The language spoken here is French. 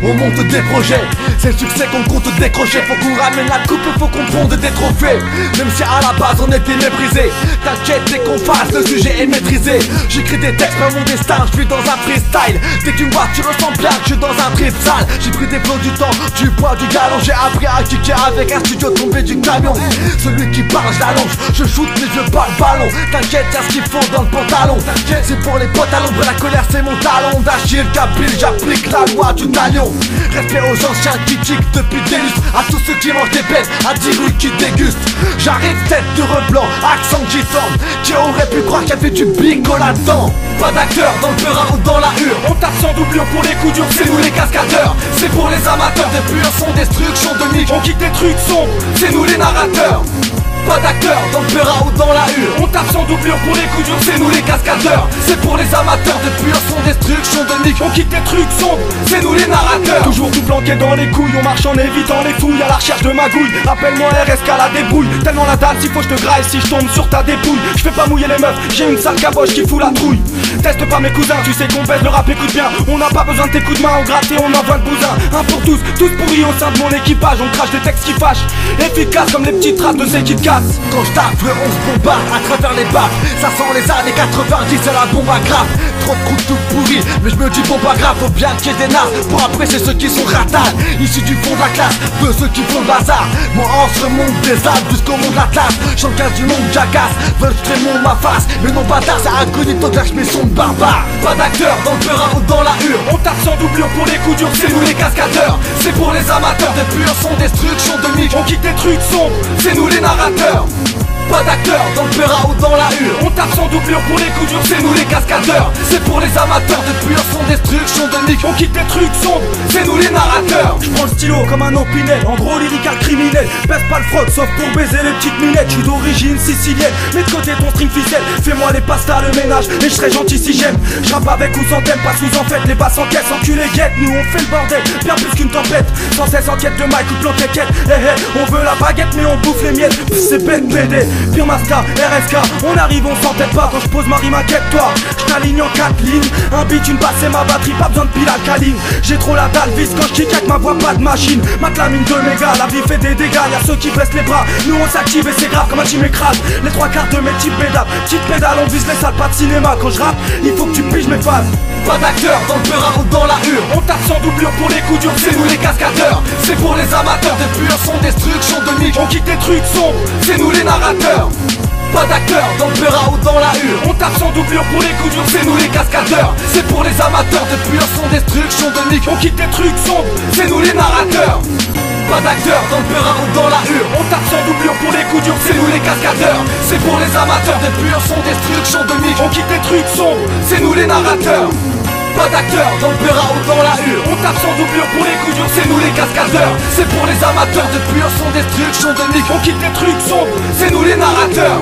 On monte des projets, c'est le succès qu'on compte décrocher. Faut qu'on ramène la coupe, faut qu'on ponde des trophées. Même si à la base on était méprisé, t'inquiète dès qu'on fasse, le sujet est maîtrisé. J'écris des textes par mon destin, je suis dans un freestyle. Dès que tu me vois tu ressens bien que je suis dans un trip sale. J'ai pris des flots du temps, du poids, du galon. J'ai appris à kicker avec un studio tombé du camion. Celui qui parle je l'allonge, je shoot mais je bats le ballon. T'inquiète y'a ce qu'il faut dans le pantalon. C'est pour les potes à l'ombre, la colère c'est mon talon d'Achille. Kabyle, j'applique la loi du talion. Respect aux anciens qui tiquent depuis des lustres, à tous ceux qui mangent des bêtes, à 10 rues qui dégustent. J'arrive tête de reblanc, accent qui semble. Qui aurait pu croire qu'il y avait du bingo là-dedans? Pas d'acteur dans le peurin ou dans la hure. On tape sans doublure pour les coups durs, c'est nous les cascadeurs. C'est pour les amateurs de pure son destruction de nique. On kick des trucs sombres, c'est nous les narrateurs. Pas d'acteur dans le peurin ou dans la hure. On tape sans doublure pour les coups durs, c'est nous les cascadeurs. C'est pour les amateurs de pure son destruction de nique. On kick des trucs sombres, c'est nous les narrateurs. Toujours tout planqué dans les couilles, on marche en évitant les fouilles, à la recherche de magouilles. Appelle-moi RSK la débrouille. Tellement la dalle, s'il faut je te graille si je tombe sur ta dépouille. Je fais pas mouiller les meufs, j'ai une sale caboche qui fout la trouille. Teste pas mes cousins, tu sais qu'on baisse, le rap écoute bien. On n'a pas besoin de tes coups de main, on gratte et on envoie le bousin. Un pour tous pourris au sein de mon équipage. On crache des textes qui fâchent, efficaces comme les petites traces de celles qui te cassent. Quand je tape, le 11 bombarde à travers les bacs. Ça sent les années 90, c'est la bombe à grappe. Trop de coups tout pourris, mais je me dis bon pas grave. Faut bien qu'il y ait des nazes pour apprécier ceux qui sont ratanes. Issus du fond de la classe, de ceux qui font le bazar. Mon hanche remonte des Alpes jusqu'au mont de l'Atlas. J'en casse du monde, jacasse, veulent que mon ma face. Mais non bâtard, c'est incognito que mes sons de barbare. Pas d'acteur dans le peurin ou dans la hure. On tape sans doublure pour les coups durs, c'est nous les cascadeurs. C'est pour les amateurs de pure son destruction de nique. On kick des trucs sombres, c'est nous les narrateurs. Pas d'acteur dans le peurin ou dans la hure. On tape sans doublure pour les coups durs, c'est nous les cascadeurs. C'est pour les amateurs de pure son destruction de nique. On kick des trucs sombres, c'est nous les narrateurs. Je prends le stylo comme un opinel, en gros lyrical criminel. Baisse pas le fraude sauf pour baiser les petites minettes. J'suis d'origine sicilienne, mets de côté ton string ficelle. Fais-moi les pastas, le ménage, et je serai gentil si j'aime. J'rappe avec ou sans thème, pas sous en fait. Les basses en caisse, enculés guettes, nous on fait le bordel. Bien plus qu'une tempête, sans cesse en quête de Mike ou plan quéquette. On veut la baguette mais on bouffe les miettes. C'est bête BD. Pire Master, RSK, on arrive, on s'entête pas. Quand je pose ma rime, inquiète-toi, je t'aligne en 4 lignes. Un beat, une basse et ma batterie, pas besoin de pile alcaline. J'ai trop la dalle vis quand je kick avec ma voix, pas de machine. Ma clamine de méga, la vie fait des dégâts. Y'a ceux qui baissent les bras, nous on s'active et c'est grave comme un team écrase. Les 3/4 de mes types pédales, petite pédale, on vise les salles, pas de cinéma. Quand je rappe, il faut que tu piges mes phases. Pas d'acteur dans le peurin ou dans la hure. On tape sans doublure pour les coups durs, c'est nous les cascadeurs. C'est pour les amateurs de pure son destruction de nique. On kick des trucs sombres, c'est nous les narrateurs. Pas d'acteur dans le peurin ou dans la hure. On tape sans doublure pour les coups durs, c'est nous les cascadeurs. C'est pour les amateurs de pure son destruction de nique. On kick des trucs sombres, c'est nous les narrateurs. Pas d'acteur dans le peurin ou dans la hure. On tape sans doublure pour les coups durs, c'est nous les cascadeurs. C'est pour les amateurs de pure son destruction de nique. On kick des trucs sombres, c'est nous les narrateurs. Pas d'acteur dans le peurin ou dans la hure. On tape sans doublure pour les coups durs, c'est nous les cascadeurs. C'est pour les amateurs de pure son destruction de nique. On kick des trucs sombres, c'est nous les narrateurs.